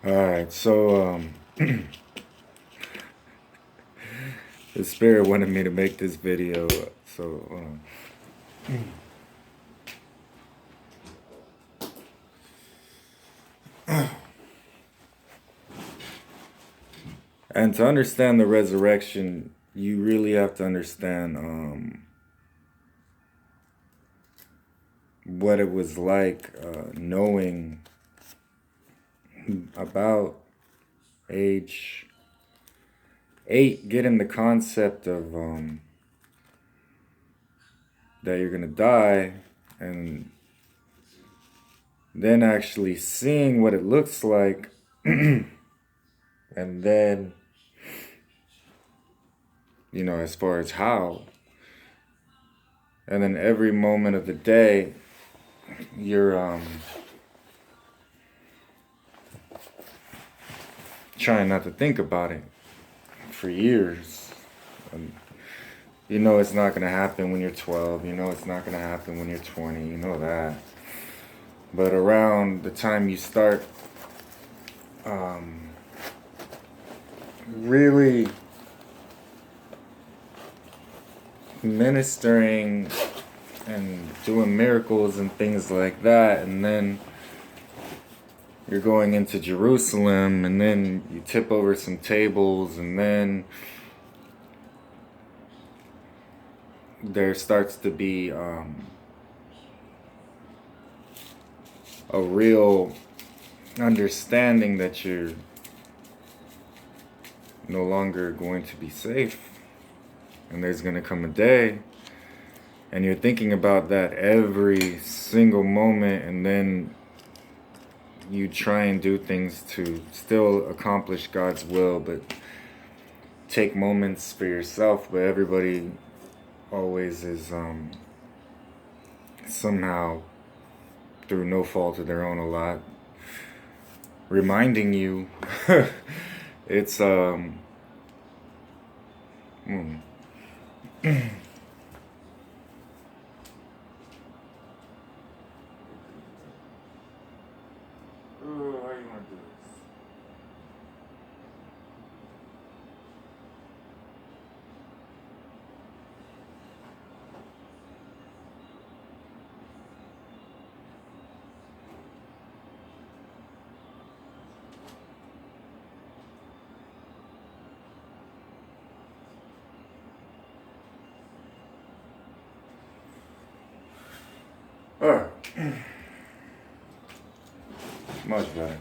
All right, so the spirit wanted me to make this video, so and to understand the resurrection, you really have to understand what it was like knowing about age 8, getting the concept of that you're gonna die, and then actually seeing what it looks like, and then as far as how, and then every moment of the day, you're trying not to think about it for years. And it's not going to happen when you're 12. It's not going to happen when you're 20. You know that. But around the time you start really ministering and doing miracles and things like that, and then you're going into Jerusalem, and then you tip over some tables, and then there starts to be a real understanding that you're no longer going to be safe, and there's going to come a day, and you're thinking about that every single moment, and then you try and do things to still accomplish God's will, but take moments for yourself. But everybody always is somehow, through no fault of their own, a lot, reminding you it's how you want to do this? Alright. Much better.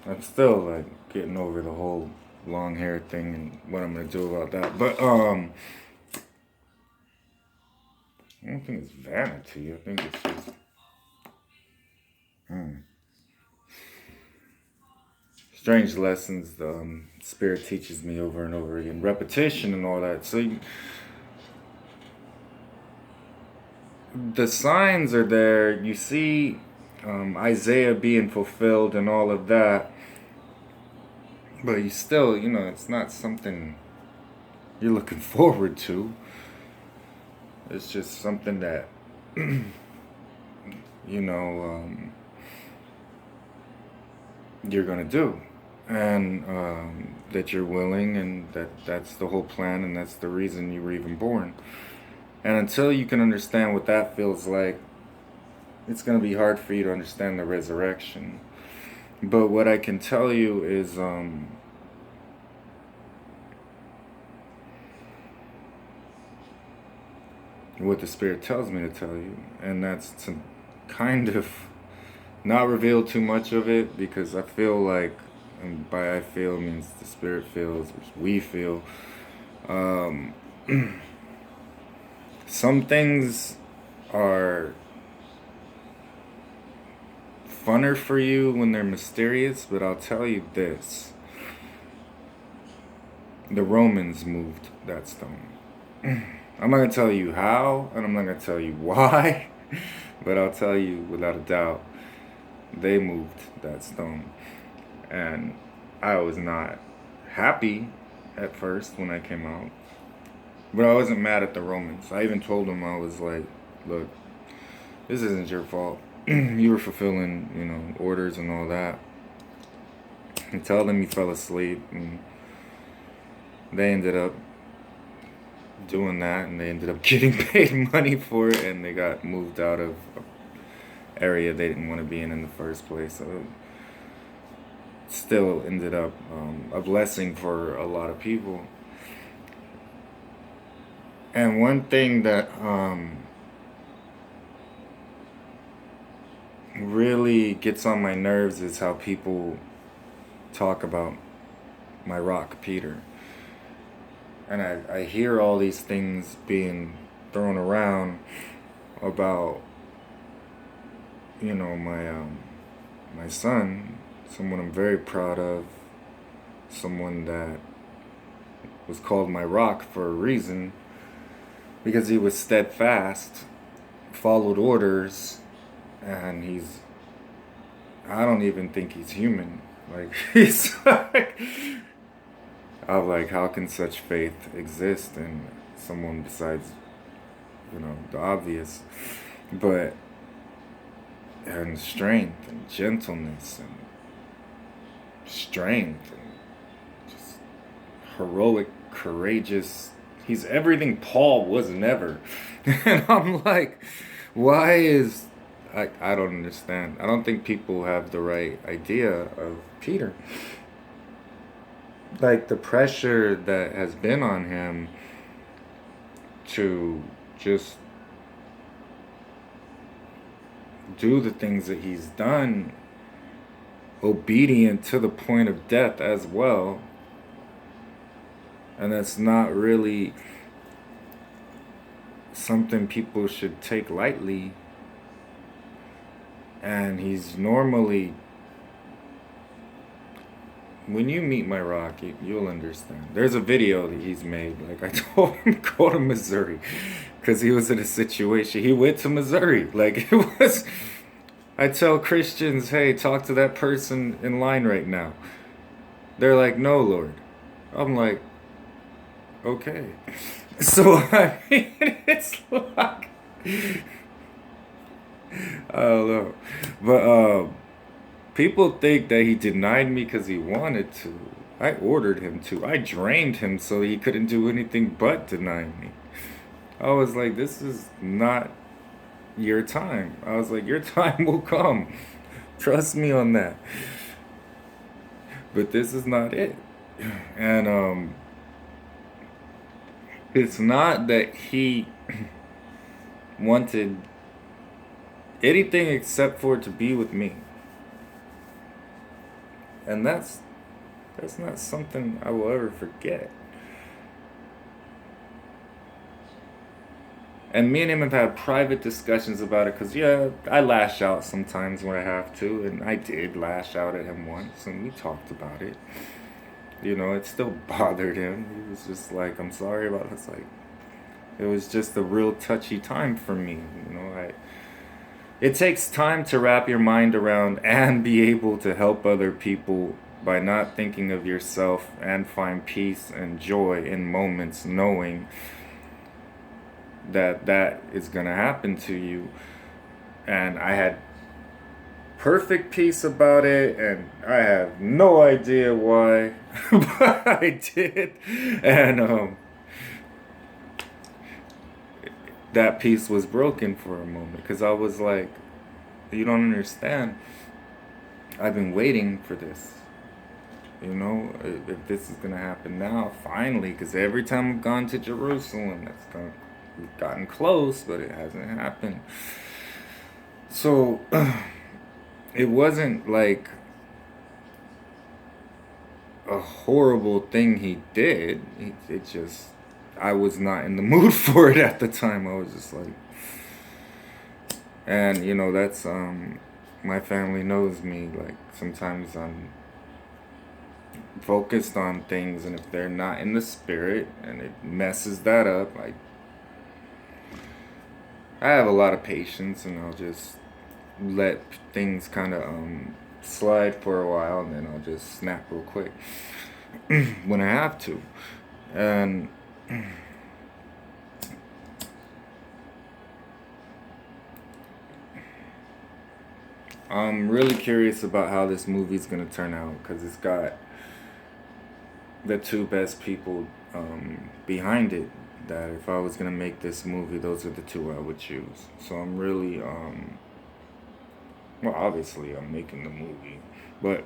I'm still like getting over the whole long hair thing and what I'm gonna do about that. But I don't think it's vanity. I think it's just strange lessons the spirit teaches me over and over again. Repetition and all that. So the signs are there. You see Isaiah being fulfilled and all of that. But you still, it's not something you're looking forward to. It's just something that, you're going to do. And that you're willing, and that's the whole plan, and that's the reason you were even born. And until you can understand what that feels like, it's going to be hard for you to understand the resurrection. But what I can tell you is what the Spirit tells me to tell you. And that's to kind of not reveal too much of it, because I feel like, and by I feel means the Spirit feels, which we feel, some things are funner for you when they're mysterious, but I'll tell you this. The Romans moved that stone. I'm not going to tell you how, and I'm not going to tell you why, but I'll tell you without a doubt, they moved that stone. And I was not happy at first when I came out, but I wasn't mad at the Romans. I even told them, I was like, look, this isn't your fault. You were fulfilling, orders and all that. He told him he fell asleep, and they ended up doing that, and they ended up getting paid money for it, and they got moved out of an area they didn't want to be in the first place. So it still ended up a blessing for a lot of people. And one thing that really gets on my nerves is how people talk about my rock, Peter. And I hear all these things being thrown around about, my son, someone I'm very proud of, someone that was called my rock for a reason, because he was steadfast, followed orders, and I don't even think he's human. Like, he's like, I'm like, how can such faith exist in someone besides, the obvious? But, and strength and gentleness and strength and just heroic, courageous. He's everything Paul was never. And I'm like, why is, I don't understand. I don't think people have the right idea of Peter. Like, the pressure that has been on him to just do the things that he's done, obedient to the point of death as well. And that's not really something people should take lightly. And he's normally, when you meet my rock, you'll understand. There's a video that he's made. Like, I told him, go to Missouri, because he was in a situation. He went to Missouri. Like, it was, I tell Christians, hey, talk to that person in line right now. They're like, no, Lord. I'm like, okay. So, I mean, it's like, I don't know. But, people think that he denied me because he wanted to. I ordered him to. I drained him so he couldn't do anything but deny me. I was like, this is not your time. I was like, your time will come. Trust me on that. But this is not it. And it's not that he wanted anything except for to be with me. And that's not something I will ever forget. And me and him have had private discussions about it, because, yeah, I lash out sometimes when I have to, and I did lash out at him once, and we talked about it. It still bothered him. He was just like, I'm sorry about this. Like, it was just a real touchy time for me. It takes time to wrap your mind around and be able to help other people by not thinking of yourself, and find peace and joy in moments knowing that is going to happen to you. And I had perfect peace about it, and I have no idea why, but I did. And that peace was broken for a moment, because I was like, you don't understand. I've been waiting for this. If this is going to happen now, finally, because every time I've gone to Jerusalem, we've gotten close, but it hasn't happened. So, it wasn't like a horrible thing he did. I was not in the mood for it at the time. I was just like, and that's, my family knows me. Like, sometimes I'm focused on things, and if they're not in the spirit and it messes that up, I have a lot of patience, and I'll just let things kind of slide for a while, and then I'll just snap real quick when I have to. And I'm really curious about how this movie's gonna turn out because it's got the two best people behind it. That if I was gonna make this movie, those are the two I would choose. So I'm really, well, obviously I'm making the movie, but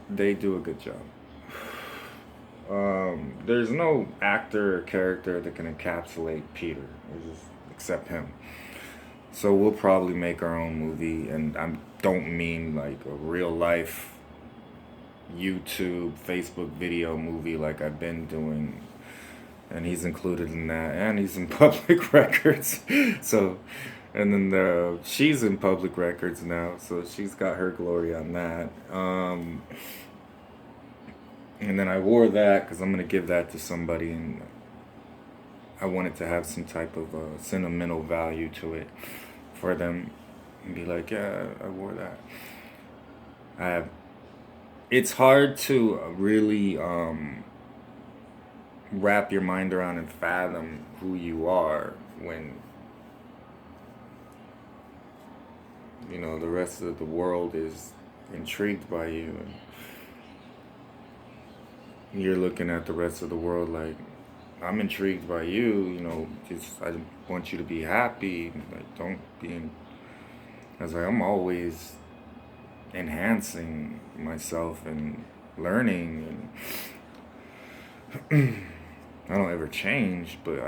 they do a good job. There's no actor or character that can encapsulate Peter, except him. So we'll probably make our own movie, and I don't mean like a real life YouTube, Facebook video movie like I've been doing. And he's included in that, and he's in public records. So, and then she's in public records now, so she's got her glory on that. And then I wore that because I'm gonna give that to somebody, and I want it to have some type of sentimental value to it for them, and be like, yeah, I wore that. I have. It's hard to really wrap your mind around and fathom who you are when the rest of the world is intrigued by you, and you're looking at the rest of the world like, I'm intrigued by you, just I want you to be happy, like don't be in, I was like, I'm always enhancing myself and learning, and I don't ever change, but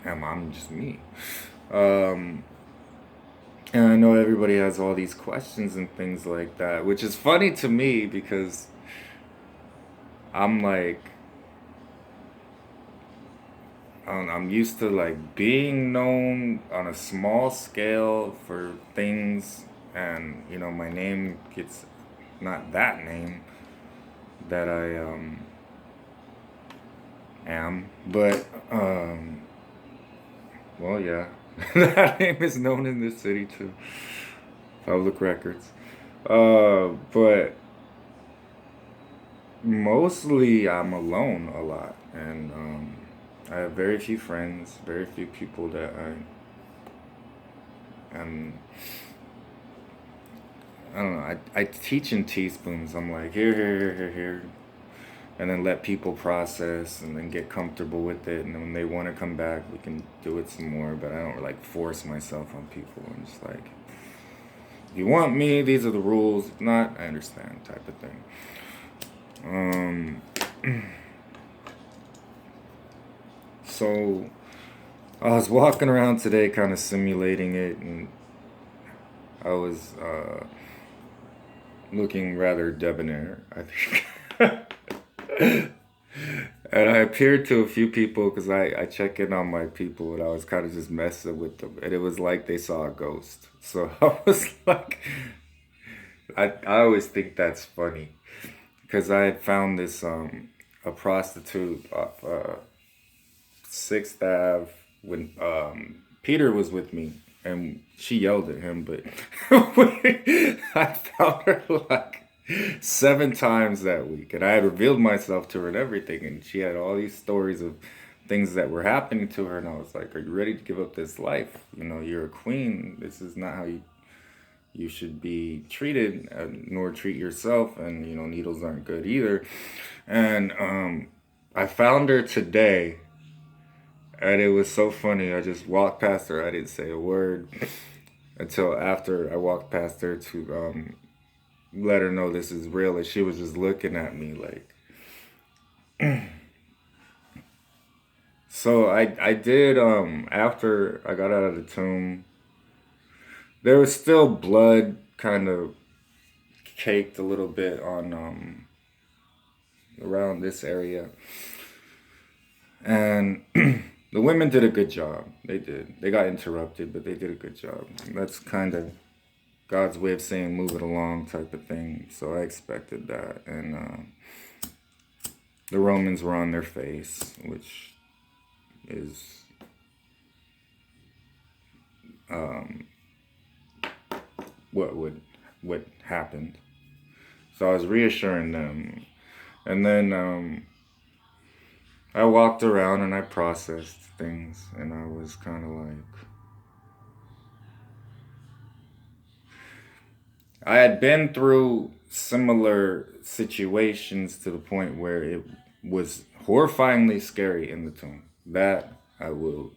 I'm just me. um And I know everybody has all these questions and things like that, which is funny to me because I'm like, I'm used to like being known on a small scale for things, and my name gets not that name that I am, but well, yeah, that name is known in this city too, public records. But mostly I'm alone a lot, and I have very few friends, very few people that am. I don't know. I teach in teaspoons. I'm like here, and then let people process, and then get comfortable with it. And then when they want to come back, we can do it some more. But I don't like force myself on people. I'm just like, if you want me, these are the rules. If not, I understand, type of thing. Um, so I was walking around today, kind of simulating it, and I was looking rather debonair, I think. And I appeared to a few people because I check in on my people, and I was kind of just messing with them. And it was like they saw a ghost. So I was like, I always think that's funny because I had found this, a prostitute off Sixth Ave when Peter was with me, and she yelled at him, but I found her like 7 times that week, and I had revealed myself to her and everything, and she had all these stories of things that were happening to her, and I was like, "Are you ready to give up this life? You're a queen. This is not how you should be treated, nor treat yourself, and needles aren't good either." And I found her today, and it was so funny. I just walked past her. I didn't say a word until after I walked past her to let her know this is real. And she was just looking at me like. So I did, after I got out of the tomb, there was still blood kind of caked a little bit on around this area. And the women did a good job. They did. They got interrupted, but they did a good job. That's kind of God's way of saying move it along type of thing. So I expected that. And the Romans were on their face, which is um, what happened. So I was reassuring them. And then I walked around and I processed things, and I was kind of like, I had been through similar situations to the point where it was horrifyingly scary in the tomb. That I will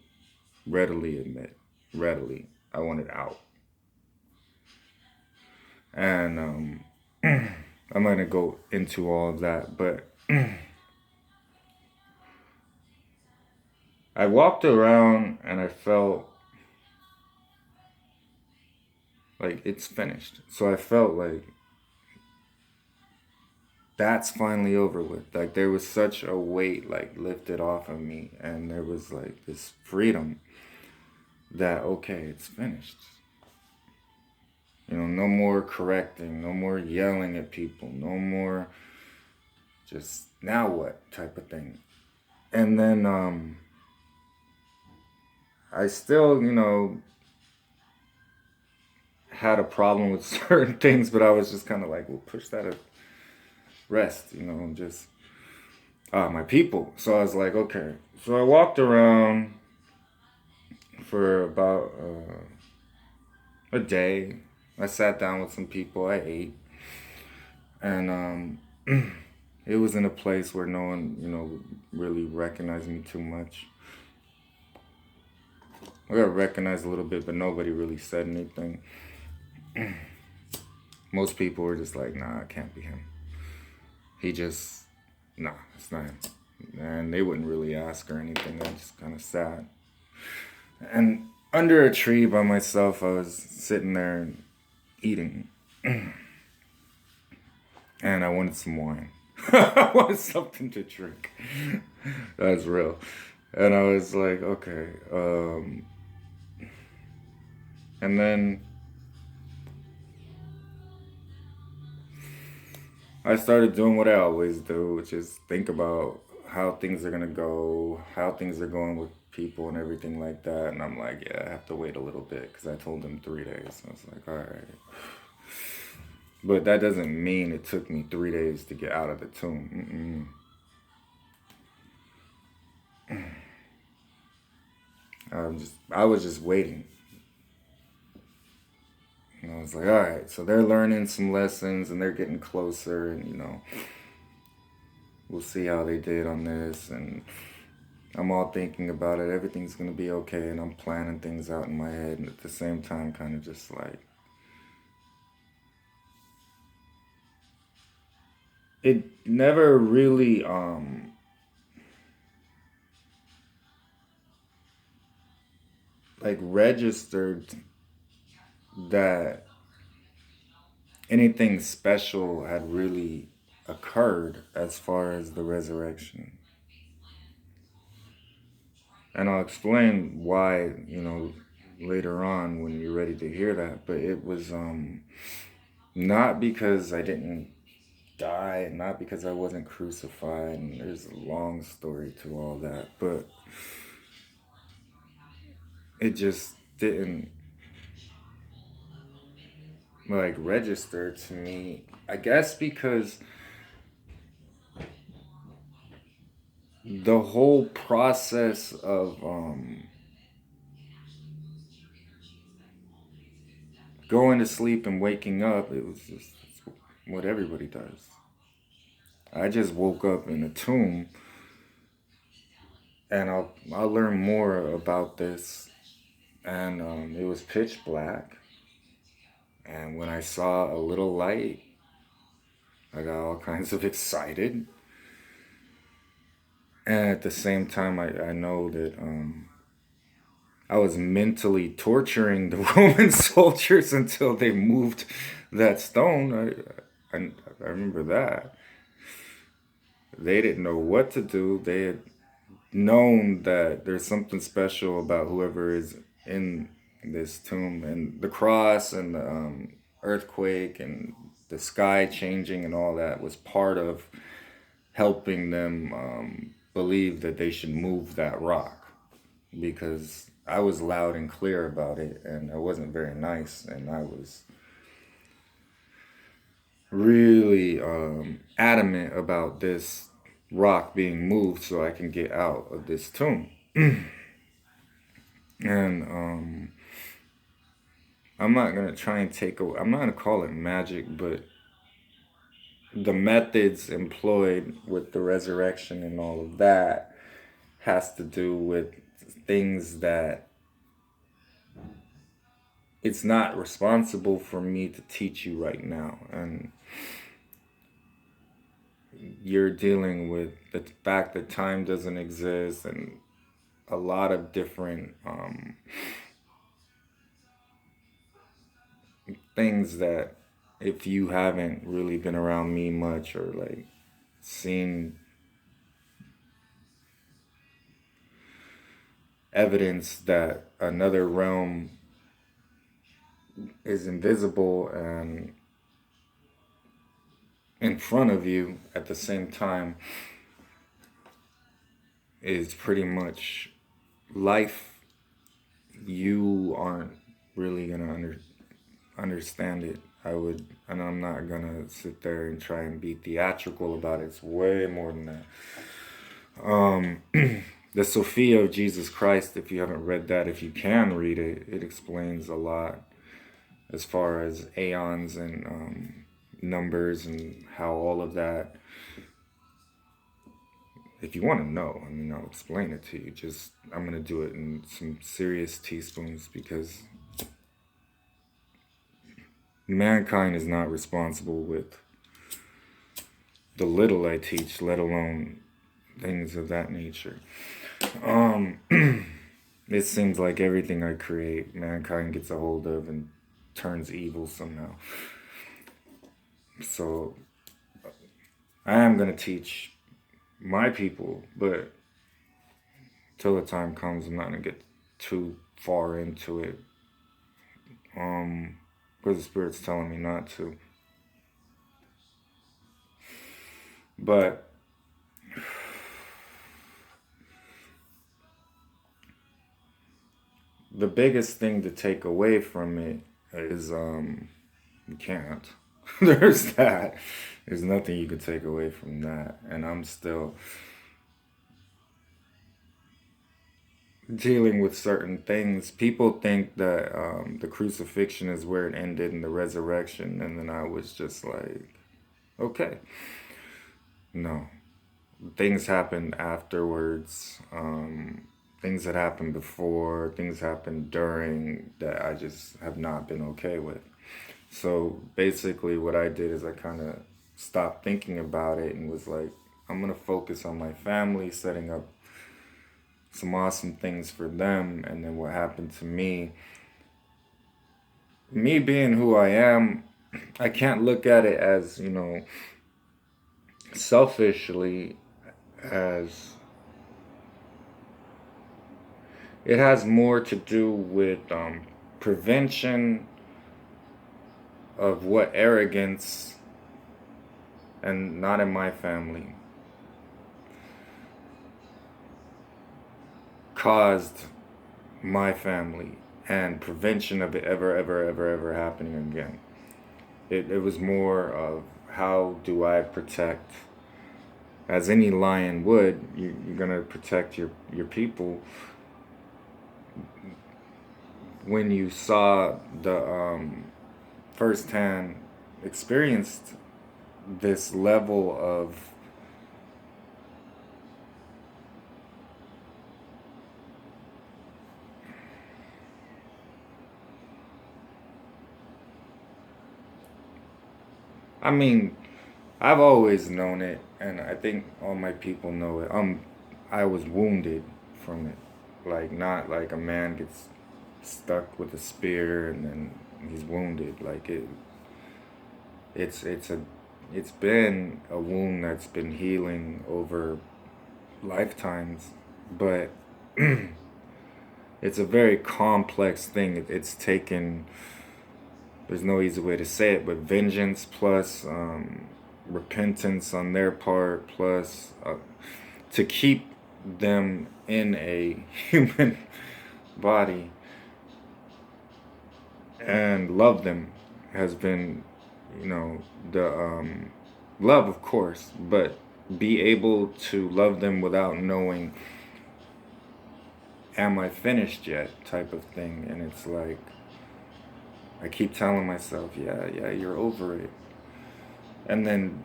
readily admit. Readily. I wanted out. And I'm going to go into all of that, but I walked around and I felt like it's finished. So I felt like that's finally over with. Like there was such a weight like lifted off of me, and there was like this freedom that okay, it's finished. You know, no more correcting, no more yelling at people, no more just now what type of thing. And then I still, had a problem with certain things, but I was just kind of like, well, push that at rest, and just my people. So I was like, okay. So I walked around for about a day. I sat down with some people. I ate, and it was in a place where no one, really recognized me too much. I got recognized a little bit, but nobody really said anything. Most people were just like, nah, it can't be him. He just, nah, it's not him. And they wouldn't really ask or anything. I just kind of sat. And under a tree by myself, I was sitting there eating. And I wanted some wine. I wanted something to drink. That's real. And I was like, okay. And then I started doing what I always do, which is think about how things are gonna go, how things are going with people and everything like that. And I'm like, yeah, I have to wait a little bit because I told them 3 days. I was like, all right. But that doesn't mean it took me 3 days to get out of the tomb. I was just waiting. I was like, all right, so they're learning some lessons and they're getting closer, and we'll see how they did on this. And I'm all thinking about it. Everything's gonna be okay, and I'm planning things out in my head, and at the same time, kind of just like it never really like registered that anything special had really occurred as far as the resurrection. And I'll explain why, later on when you're ready to hear that. But it was not because I didn't die, not because I wasn't crucified. And there's a long story to all that, but it just didn't like register to me. I guess because the whole process of going to sleep and waking up, it was just what everybody does. I just woke up in a tomb, and I'll learn more about this. And it was pitch black, and when I saw a little light, I got all kinds of excited. And at the same time, I know that I was mentally torturing the Roman soldiers until they moved that stone. I remember that. They didn't know what to do. They had known that there's something special about whoever is in this tomb, and the cross and the earthquake and the sky changing and all that was part of helping them believe that they should move that rock, because I was loud and clear about it, and I wasn't very nice, and I was really adamant about this rock being moved so I can get out of this tomb. And I'm not gonna try and take away. I'm not gonna call it magic, but the methods employed with the resurrection and all of that has to do with things that it's not responsible for me to teach you right now. And you're dealing with the fact that time doesn't exist and a lot of different things that if you haven't really been around me much or like seen evidence that another realm is invisible and in front of you at the same time is pretty much life, you aren't really gonna understand it. And I'm not gonna sit there and try and be theatrical about it. It's way more than that. The Sophia of Jesus Christ, if you haven't read that, if you can read it, it explains a lot as far as aeons and numbers and how all of that. If you want to know, I mean, I'll explain it to you. Just, I'm going to do it in some serious teaspoons because mankind is not responsible with the little I teach, let alone things of that nature. It seems like everything I create, mankind gets a hold of and turns evil somehow. So I am going to teach my people, but till the time comes, I'm not going to get too far into it. Because the Spirit's telling me not to. But the biggest thing to take away from it is you can't. There's that. There's nothing you can take away from that. And I'm still dealing with certain things. People think that the crucifixion is where it ended and the resurrection. And then I was just like, okay. No. Things happened afterwards. Things that happened before, things happened during that I just have not been okay with. So basically, what I did is I kind of stopped thinking about it and was like, I'm going to focus on my family, setting up some awesome things for them. And then what happened to me being who I am, I can't look at it as, selfishly as it has more to do with prevention of what arrogance, and not in my family, caused my family, and prevention of it ever happening again. It was more of how do I protect, as any lion would, you're going to protect your people. When you saw the firsthand experienced this level of I mean, I've always known it, and I think all my people know it. I was wounded from it, like not like a man gets stuck with a spear and then he's wounded. Like it's been a wound that's been healing over lifetimes, but it's a very complex thing. It's taken. There's no easy way to say it, but vengeance plus repentance on their part, plus to keep them in a human body and love them has been, the love, of course, but be able to love them without knowing, am I finished yet, type of thing. And it's like, I keep telling myself, yeah, you're over it. And then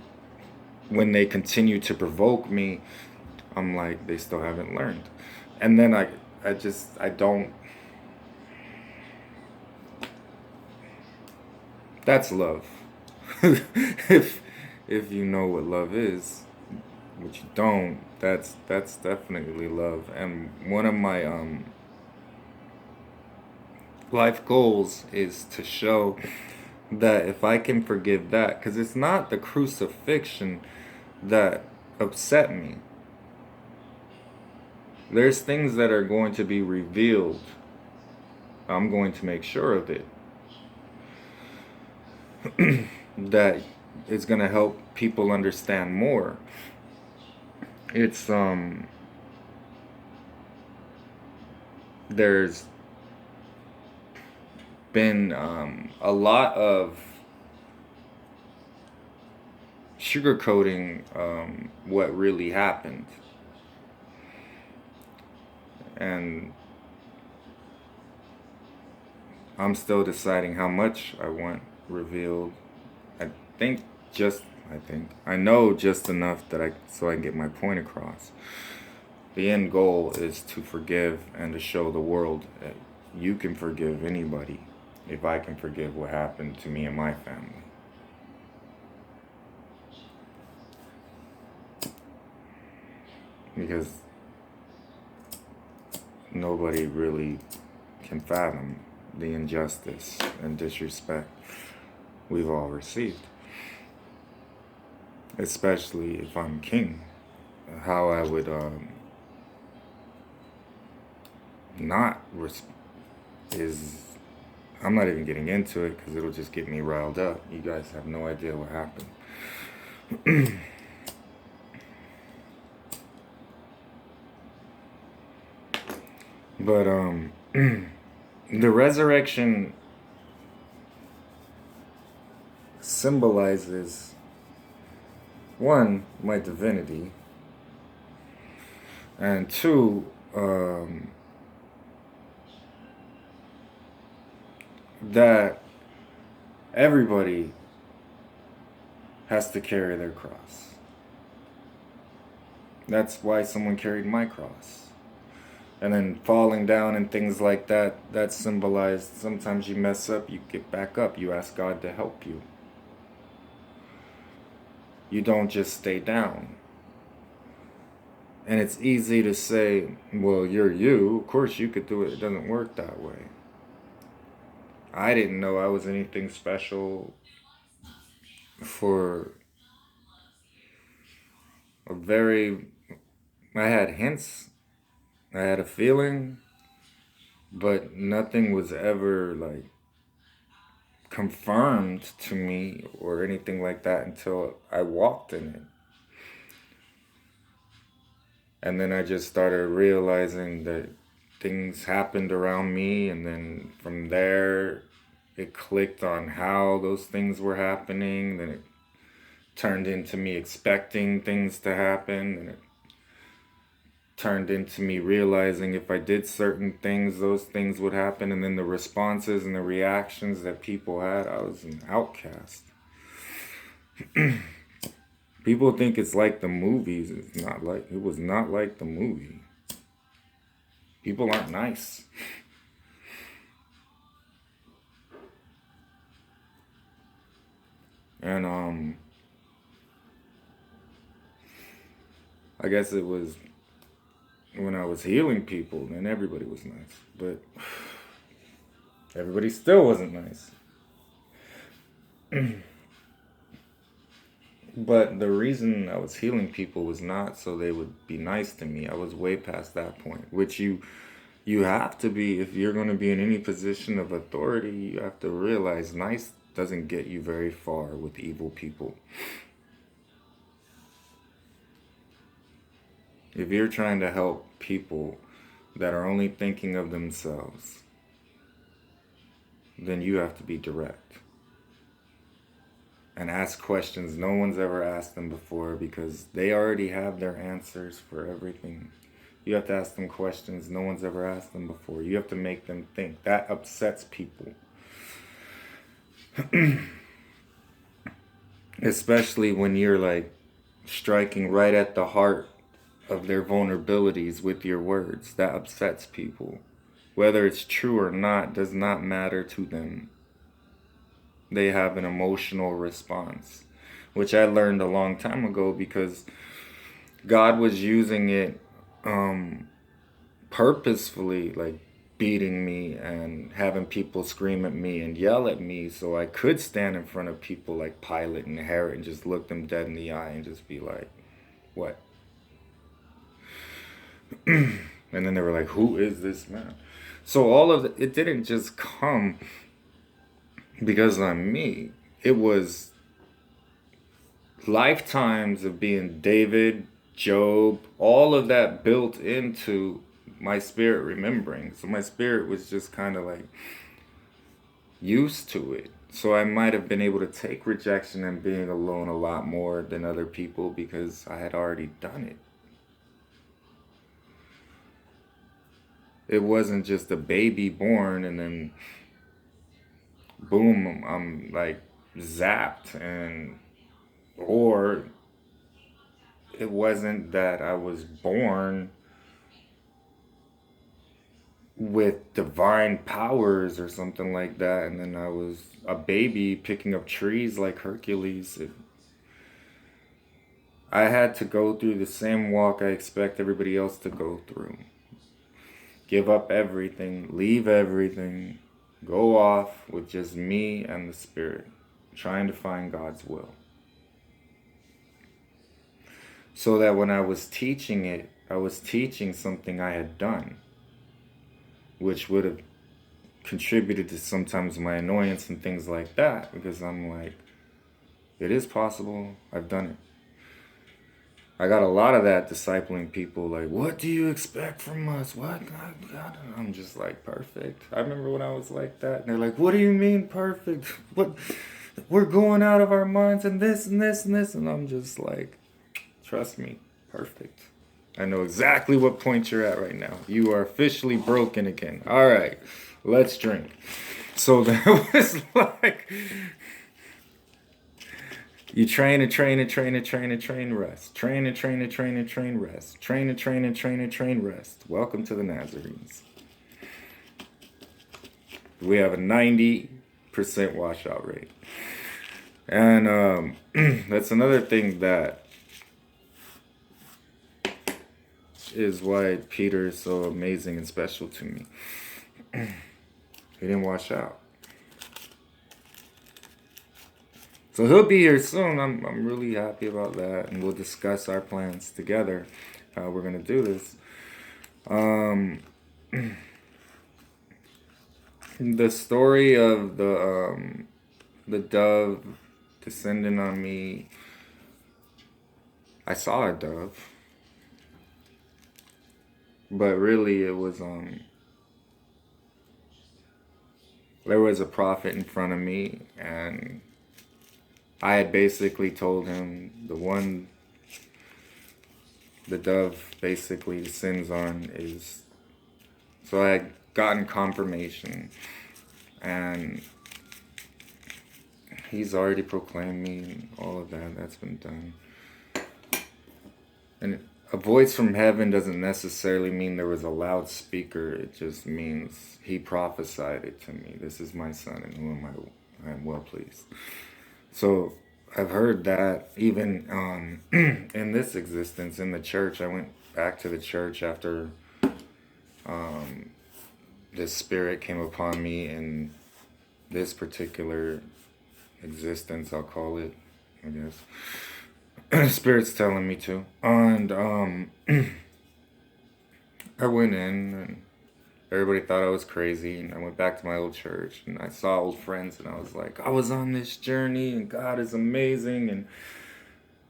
when they continue to provoke me, I'm like, they still haven't learned. And then I don't, that's love. if if you know what love is, but you don't, that's definitely love. And one of my life goals is to show that if I can forgive that, because it's not the crucifixion that upset me. There's things that are going to be revealed. I'm going to make sure of it. That is going to help people understand more. It's there's been a lot of sugarcoating what really happened, and I'm still deciding how much I want revealed. I think just I know just enough that I can get my point across. The end goal is to forgive and to show the world that you can forgive anybody if I can forgive what happened to me and my family. Because nobody really can fathom the injustice and disrespect we've all received. Especially if I'm king, how I would not is, I'm not even getting into it because it'll just get me riled up. You guys have no idea what happened. But the resurrection symbolizes, one, my divinity, and two, that everybody has to carry their cross. That's why someone carried my cross. And then falling down and things like that, that's symbolized, sometimes you mess up, you get back up, you ask God to help you. You don't just stay down. And it's easy to say, well, you're you, of course you could do it. It doesn't work that way. I didn't know I was anything special for I had hints, I had a feeling, but nothing was ever like confirmed to me or anything like that until I walked in it. And then I just started realizing that things happened around me, and then from there it clicked on how those things were happening. Then it turned into me expecting things to happen, and it turned into me realizing if I did certain things, those things would happen. And then the responses and the reactions that people had, I was an outcast. People think it's like the movies. It was not like the movie. People aren't nice. And I guess it was when I was healing people, then everybody was nice. But everybody still wasn't nice. But the reason I was healing people was not so they would be nice to me. I was way past that point, which you have to be if you're going to be in any position of authority. You have to realize nice doesn't get you very far with evil people. If you're trying to help people that are only thinking of themselves, then you have to be direct. and ask questions no one's ever asked them before, because they already have their answers for everything. You have to ask them questions no one's ever asked them before. You have to make them think. That upsets people. Especially when you're like striking right at the heart of their vulnerabilities with your words. That upsets people. Whether it's true or not does not matter to them. They have an emotional response, which I learned a long time ago, because God was using it purposefully, like beating me and having people scream at me and yell at me so I could stand in front of people like Pilate and Herod and just look them dead in the eye and just be like, what? And then they were like, who is this man? So all of it didn't just come because I'm me. It was lifetimes of being David, Job, all of that built into my spirit remembering. So my spirit was just kind of like used to it. So I might have been able to take rejection and being alone a lot more than other people, because I had already done it. It wasn't just a baby born and then boom, I'm like zapped. And or it wasn't that I was born with divine powers or something like that, and then I was a baby picking up trees like Hercules. I had to go through the same walk I expect everybody else to go through. Give up everything, leave everything, go off with just me and the Spirit, trying to find God's will. So that when I was teaching it, I was teaching something I had done, which would have contributed to sometimes my annoyance and things like that, because I'm like, it is possible, I've done it. I got a lot of that discipling people, like, what do you expect from us? What? God. I'm just like, perfect. I remember when I was like that, and they're like, what do you mean perfect? What? We're going out of our minds and this and this and this. And I'm just like, trust me, perfect. I know exactly what point you're at right now. You are officially broken again. All right, let's drink. So that was like, you train and train and train and train and train, rest. Train and train and train and train, rest. Train and train and train and train, rest. Welcome to the Nazarenes. We have a 90% washout rate. And that's another thing that is why Peter is so amazing and special to me. He didn't wash out. So he'll be here soon. I'm really happy about that, and we'll discuss our plans together. How we're gonna do this. The story of the dove descending on me. I saw a dove, but really it was there was a prophet in front of me, and I had basically told him the dove basically descends on is, so I had gotten confirmation, and he's already proclaimed me and all of that. That's been done. And a voice from heaven doesn't necessarily mean there was a loudspeaker. It just means he prophesied it to me. This is my son in whom I am well pleased. So I've heard that even in this existence, in the church. I went back to the church after this spirit came upon me in this particular existence, I'll call it, I guess. Spirit's telling me to. And I went in, and everybody thought I was crazy, and I went back to my old church, and I saw old friends, and I was like, I was on this journey, and God is amazing, and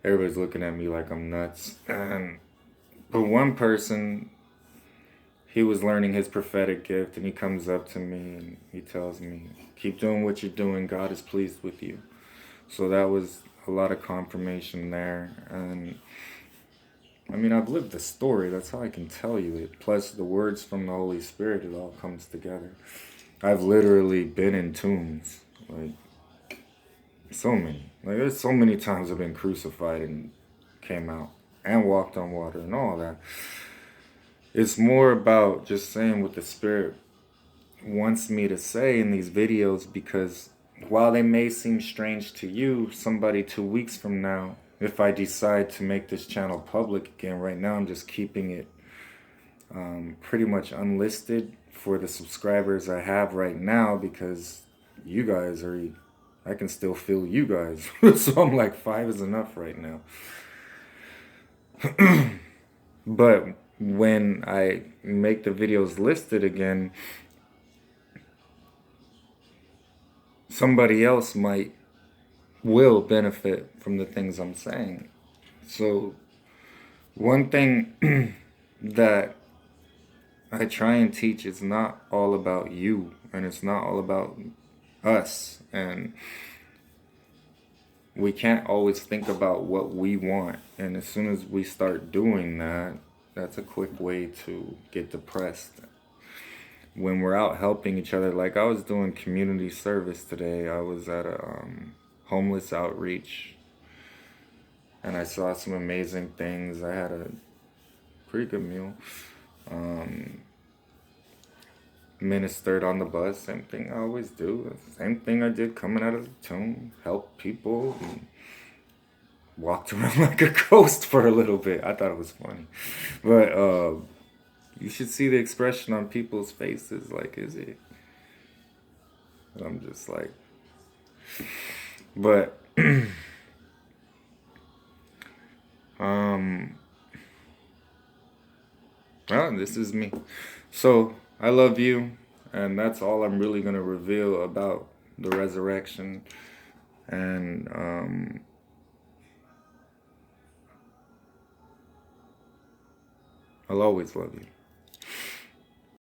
everybody's looking at me like I'm nuts. But one person, he was learning his prophetic gift, and he comes up to me, and he tells me, keep doing what you're doing, God is pleased with you. So that was a lot of confirmation there. And I mean, I've lived the story. That's how I can tell you it. Plus the words from the Holy Spirit, it all comes together. I've literally been in tombs. Like, so many. Like, there's so many times I've been crucified and came out and walked on water and all that. It's more about just saying what the Spirit wants me to say in these videos, because while they may seem strange to you, somebody 2 weeks from now, if I decide to make this channel public again, right now I'm just keeping it pretty much unlisted for the subscribers I have right now, because you guys are, I can still feel you guys. So I'm like, 5 is enough right now. But when I make the videos listed again, somebody else will benefit from the things I'm saying. So one thing that I try and teach is not all about you, and it's not all about us, and we can't always think about what we want. And as soon as we start doing that, that's a quick way to get depressed. When we're out helping each other, like I was doing community service today. I was at a homeless outreach, and I saw some amazing things. I had a pretty good meal. Ministered on the bus, same thing I always do. Same thing I did coming out of the tomb. Helped people and walked around like a ghost for a little bit. I thought it was funny. But you should see the expression on people's faces. Like, is it? And I'm just like, but well, this is me. So I love you, and that's all I'm really gonna reveal about the resurrection. And I'll always love you.